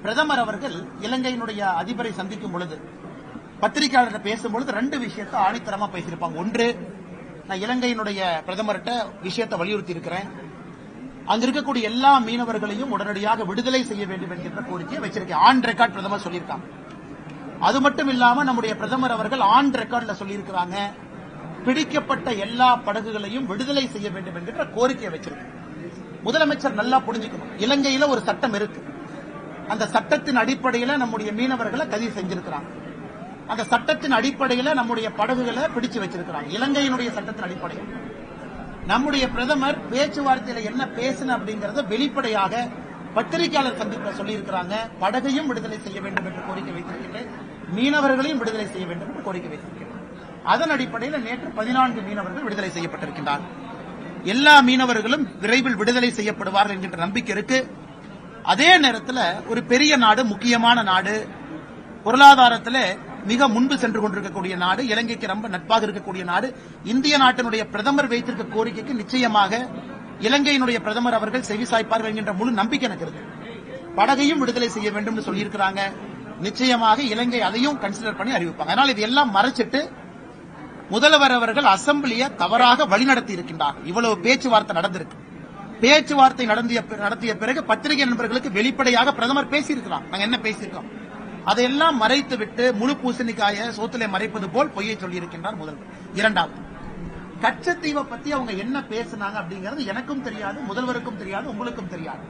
பிரதமர் அவர்கள் இலங்கையினுடைய அதிபரை சந்திக்கும் பொழுது பத்திரிகையாளர்கிட்ட பேசும்பொழுது ரெண்டு விஷயத்தை ஆணித்தரமா பேசியிருப்பாங்க. ஒன்று, நான் இலங்கையினுடைய பிரதமர்கிட்ட விஷயத்தை வலியுறுத்தி இருக்கிறேன், அங்க இருக்கக்கூடிய எல்லா மீனவர்களையும் உடனடியாக விடுதலை செய்ய வேண்டும் என்கின்ற கோரிக்கையை வச்சிருக்கேன். ஆன் ரெக்கார்ட் பிரதமர் சொல்லியிருக்காங்க. அது மட்டும் இல்லாம நம்முடைய பிரதமர் அவர்கள் ஆன் ரெக்கார்ட்ல சொல்லியிருக்கிறாங்க, பிடிக்கப்பட்ட எல்லா படகுகளையும் விடுதலை செய்ய வேண்டும் என்கின்ற கோரிக்கையை வச்சிருக்காங்க. முதலமைச்சர் நல்லா புரிஞ்சுக்கணும், இலங்கையில ஒரு சட்டம் இருக்கு. அந்த சட்டத்தின் அடிப்படையில் நம்முடைய மீனவர்களை கைது செஞ்சிருக்கிறாங்க. அந்த சட்டத்தின் அடிப்படையில் நம்முடைய படகுகளை பிடிச்சு வச்சிருக்கிறாங்க. இலங்கையினுடைய சட்டத்தின் அடிப்படையில் நம்முடைய பிரதமர் பேச்சுவார்த்தையில என்ன பேசின அப்படிங்கறத வெளிப்படையாக பத்திரிகையாளர் சந்திப்பில் சொல்லியிருக்கிறாங்க. படகையும் விடுதலை செய்ய வேண்டும் என்று கோரிக்கை வைத்திருக்கிறேன், மீனவர்களையும் விடுதலை செய்ய வேண்டும் என்று கோரிக்கை வைத்திருக்கிறேன். அதன் அடிப்படையில் நேற்று 14 மீனவர்கள் விடுதலை செய்யப்பட்டிருக்கின்றனர். எல்லா மீனவர்களும் விரைவில் விடுதலை செய்யப்படுவார்கள் என்கின்ற நம்பிக்கை இருக்கு. அதே நேரத்தில் ஒரு பெரிய நாடு, முக்கியமான நாடு, பொருளாதாரத்தில் மிக முன்பு சென்று கொண்டிருக்கக்கூடிய நாடு, இலங்கைக்கு ரொம்ப நட்பாக இருக்கக்கூடிய நாடு, இந்திய நாட்டினுடைய பிரதமர் வைத்திருக்க கோரிக்கைக்கு நிச்சயமாக இலங்கையினுடைய பிரதமர் அவர்கள் செவிசாய்ப்பார்கள் என்கின்ற முழு நம்பிக்கை எனக்கு இருக்கு. படகையும் விடுதலை செய்ய வேண்டும் என்று சொல்லியிருக்கிறாங்க. நிச்சயமாக இலங்கை அதையும் கன்சிடர் பண்ணி அறிவிப்பாங்க. அதனால் இதெல்லாம் மறைச்சிட்டு முதல்வர் அவர்கள் அசம்பிளியை தவறாக வழிநடத்தி இருக்கின்றார். இவ்வளவு பேச்சுவார்த்தை நடந்திருக்கு. பேச்சுவார்த்தை நடத்திய பிறகு பத்திரிகை நண்பர்களுக்கு வெளிப்படையாக பிரதமர் பேசியிருக்கிறார். நாங்க என்ன பேசியிருக்கோம் அதையெல்லாம் மறைத்து விட்டு முழு பூசணிக்காய சோத்திலே மறைப்பது போல் பொய்யை சொல்லியிருக்கின்றார் முதல்வர். இரண்டாவது, கச்சத்தீவை பத்தி அவங்க என்ன பேசினாங்க அப்படிங்கிறது எனக்கும் தெரியாது, முதல்வருக்கும் தெரியாது, உங்களுக்கும் தெரியாது.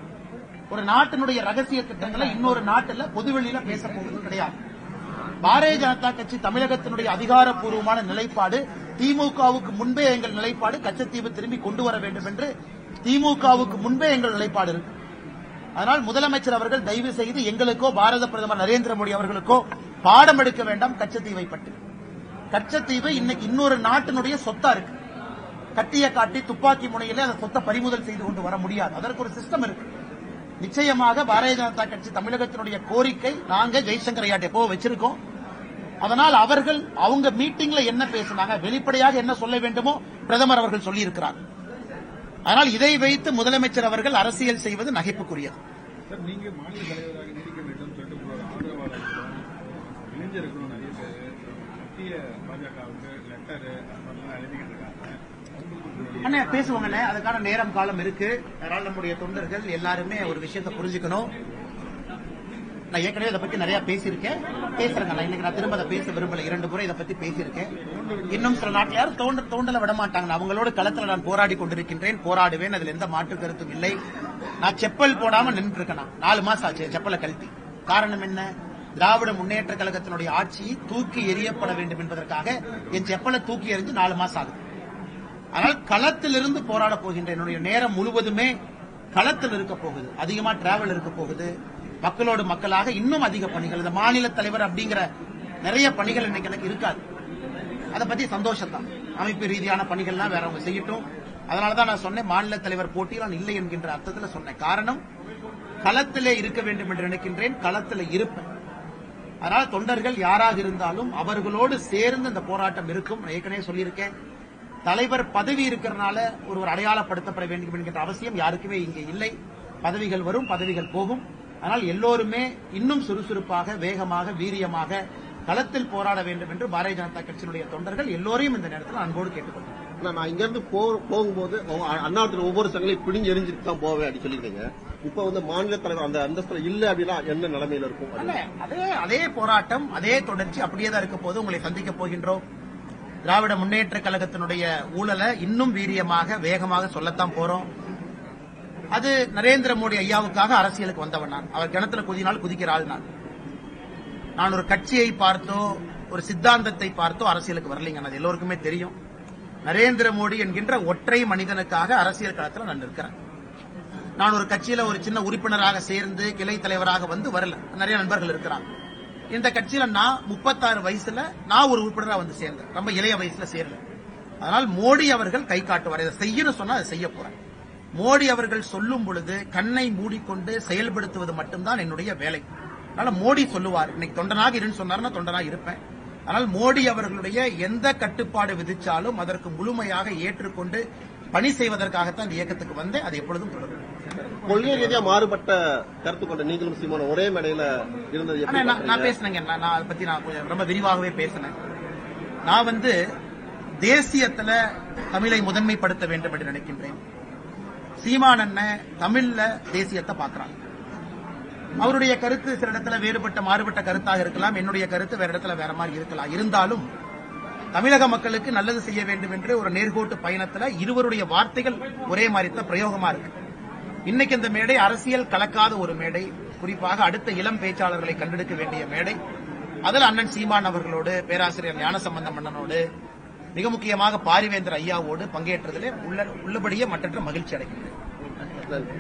ஒரு நாட்டினுடைய ரகசிய திட்டங்களை இன்னொரு நாட்டில் பொதுவெளியில பேச போவது கிடையாது. பாரதிய ஜனதா கட்சி தமிழகத்தினுடைய அதிகாரப்பூர்வமான நிலைப்பாடு, திமுகவுக்கு முன்பே எங்கள் நிலைப்பாடு கச்சத்தீவு திரும்பி கொண்டு வர வேண்டும் என்று திமுகவுக்கு முன்பே எங்கள் நிலைப்பாடு இருக்கு. அதனால் முதலமைச்சர் அவர்கள் தயவு செய்து எங்களுக்கோ பாரத பிரதமர் நரேந்திர மோடி அவர்களுக்கோ பாடம் எடுக்க வேண்டாம். கச்சத்தீவை பற்றி, கச்சத்தீவு இன்னைக்கு இன்னொரு நாட்டினுடைய சொத்தா இருக்கு. கட்டிய காட்டி துப்பாக்கி முனையிலே அந்த சொத்தை பறிமுதல் செய்து கொண்டு வர முடியாது. அதற்கு ஒரு சிஸ்டம் இருக்கு. நிச்சயமாக பாரதிய ஜனதா கட்சி தமிழகத்தினுடைய கோரிக்கை நாங்க ஜெய்சங்கர் ஐயாட்ட எப்போ வச்சிருக்கோம். அதனால் அவர்கள் அவங்க மீட்டிங்ல என்ன பேசினாங்க, வெளிப்படையாக என்ன சொல்ல வேண்டுமோ பிரதமர் அவர்கள் சொல்லி இருக்கிறார். அதனால் இதை வைத்து முதலமைச்சர் அவர்கள் அரசியல் செய்வது நகைப்புக்குரியது. நீங்க மாநில தலைவராக நீடிக்க வேண்டும் இளைஞர்களும் நிறைய பேர் மத்திய பாஜகவுக்கு லெட்டர் எழுதிக்கிட்டு இருக்காங்க. அண்ணே பேசுவாங்கண்ணே, அதுக்கான நேரம் காலம் இருக்கு. அதனால் நம்முடைய தொண்டர்கள் எல்லாருமே ஒரு விஷயத்தை புரிஞ்சுக்கணும். நான் ஏற்கனவே இதை பத்தி நிறைய பேசியிருக்கேன், பேசுறேங்க. இன்னைக்கு நான் திரும்ப அதை பேச விரும்பல. 2 முறை இதை பத்தி பேசியிருக்கேன். இன்னும் சில நாட்டில் யாரும் தோண்டல விட மாட்டாங்க. அவங்களோட களத்தில் நான் போராடி கொண்டிருக்கின்றேன், போராடுவேன். அதில் எந்த மாற்று கருத்தும் இல்லை. நான் செப்பல் போடாம நின்று இருக்கேன். 4 மாசம் ஆச்சு செப்பலை கழட்டி. காரணம் என்ன? திராவிட முன்னேற்ற கழகத்தினுடைய ஆட்சி தூக்கி எறியப்பட வேண்டும் என்பதற்காக என் செப்பலை தூக்கி எறிஞ்சு 4 மாசம் ஆகுது. ஆனால் களத்திலிருந்து போராட போகின்ற என்னுடைய நேரம் முழுவதுமே களத்தில் இருக்க போகுது. அதிகமா டிராவல் இருக்க போகுது. மக்களோடு மக்களாக இன்னும் அதிக பணிகள், இந்த மாநில தலைவர் அப்படிங்கிற நிறைய பணிகள் இன்னைக்கு எனக்கு இருக்காது. அதை பத்தி சந்தோஷம் தான். அமைப்பு ரீதியான பணிகள்லாம் வேற அவங்க செய்யட்டும். அதனாலதான் நான் சொன்னேன், மாநில தலைவர் போட்டியில் நான் இல்லை என்கின்ற அர்த்தத்தில் சொன்னேன். காரணம், களத்திலே இருக்க வேண்டும் என்று நினைக்கின்றேன், களத்தில் இருப்பேன். அதனால தொண்டர்கள் யாராக இருந்தாலும் அவர்களோடு சேர்ந்து இந்த போராட்டம் இருக்கும். ஏற்கனவே சொல்லியிருக்கேன், தலைவர் பதவி இருக்கிறனால ஒருவர் அடையாளப்படுத்தப்பட வேண்டும் என்கின்ற அவசியம் யாருக்குமே இங்கே இல்லை. பதவிகள் வரும், பதவிகள் போகும். ஆனால் எல்லோருமே இன்னும் சுறுசுறுப்பாக, வேகமாக, வீரியமாக களத்தில் போராட வேண்டும் என்று பாரதிய ஜனதா கட்சியினுடைய தொண்டர்கள் எல்லோரையும் இந்த நேரத்தில் அன்போடு கேட்டுக்கொண்டேன். நான் இங்கிருந்து போகும்போது அண்ணாத்துல ஒவ்வொரு சங்களையும் பிடிஞ்சு எரிஞ்சிட்டு தான் போவேன் அப்படின்னு சொல்லிருக்கீங்க. இப்ப மாநில தலைவர் அந்த அந்தஸ்துல இல்ல அப்படின்னா என்ன நிலைமையில இருக்கும்? அதே போராட்டம், அதே தொடர்ச்சி அப்படியே தான் இருக்க போது. உங்களை சந்திக்க போகின்றோம். திராவிட முன்னேற்ற கழகத்தினுடைய ஊழலை இன்னும் வீரியமாக, வேகமாக சொல்லத்தான் போறோம். அது நரேந்திர மோடி ஐயாவுக்காக அரசியலுக்கு வந்தவன் நான். அவர் கிணத்துல குதினால் குதிக்கிற ஆள் நான் ஒரு கட்சியை பார்த்தோ ஒரு சித்தாந்தத்தை பார்த்தோ அரசியலுக்கு வரலைங்க. அது எல்லோருக்குமே தெரியும். நரேந்திர மோடி என்கின்ற ஒற்றை மனிதனுக்காக அரசியல் களத்தில் நான் இருக்கிறேன். நான் ஒரு கட்சியில ஒரு சின்ன உறுப்பினராக சேர்ந்து கிளை தலைவராக வந்து வரல. நிறைய நண்பர்கள் இருக்கிறாங்க. இந்த கட்சியில நான் 36 வயசுல நான் ஒரு உறுப்பினராக வந்து சேர்ந்தேன். ரொம்ப இளைய வயசுல சேரல. அதனால் மோடி அவர்கள் கை காட்டுவார். இதை செய்யணும் சொன்னா அதை செய்ய போறேன். மோடி அவர்கள் சொல்லும் பொழுது கண்ணை மூடிக்கொண்டு செயல்படுத்துவது மட்டும்தான் என்னுடைய வேலை. அதனால மோடி சொல்லுவார், இன்னைக்கு தொண்டனாக இருன்னு சொன்னார்னா தொண்டனாக இருப்பேன். ஆனால் மோடி அவர்களுடைய எந்த கட்டுப்பாடு விதிச்சாலும் அதற்கு முழுமையாக ஏற்றுக்கொண்டு பணி செய்வதற்காகத்தான் இந்த இயக்கத்துக்கு வந்து அது எப்பொழுதும் தொடரும். கொள்கை ரீதியா மாறுபட்ட கருத்து கொண்ட நீங்களும் சீமானும் ஒரே மேடையில இருந்தது எப்படி ஆனா, நான் பார்க்கறீங்க? பேசினேங்க. நான் அதை பத்தி நான் கொஞ்சம் ரொம்ப விரிவாகவே பேசினேன். நான் தேசியத்துல தமிழை முதன்மைப்படுத்த வேண்டும் என்று நினைக்கின்றேன். சீமான் அண்ணன் தமிழ்ல தேசியத்தை பார்க்கறாங்க. அவருடைய கருத்து சில இடத்துல மாறுபட்ட கருத்தாக இருக்கலாம். என்னுடைய கருத்து வேற இடத்துல வேற மாதிரி இருக்கலாம். இருந்தாலும் தமிழக மக்களுக்கு நல்லது செய்ய வேண்டும் என்று ஒரு நேர்கோட்டு பயணத்துல இருவருடைய வார்த்தைகள் ஒரே மாதிரி தான் பிரயோகமா இருக்கு. இன்னைக்கு இந்த மேடை அரசியல் கலக்காத ஒரு மேடை, குறிப்பாக அடுத்த இளம் பேச்சாளர்களை கண்டெடுக்க வேண்டிய மேடை. அதில் அண்ணன் சீமான் அவர்களோடு, பேராசிரியர் ஞானசம்பந்தம் அண்ணனோடு, மிக முக்கியமாக பாரிவேந்தர் ஐயாவோடு பங்கேற்றதிலே உள்ளபடியே மற்றற்ற மகிழ்ச்சி அடைகின்றேன். நன்றி.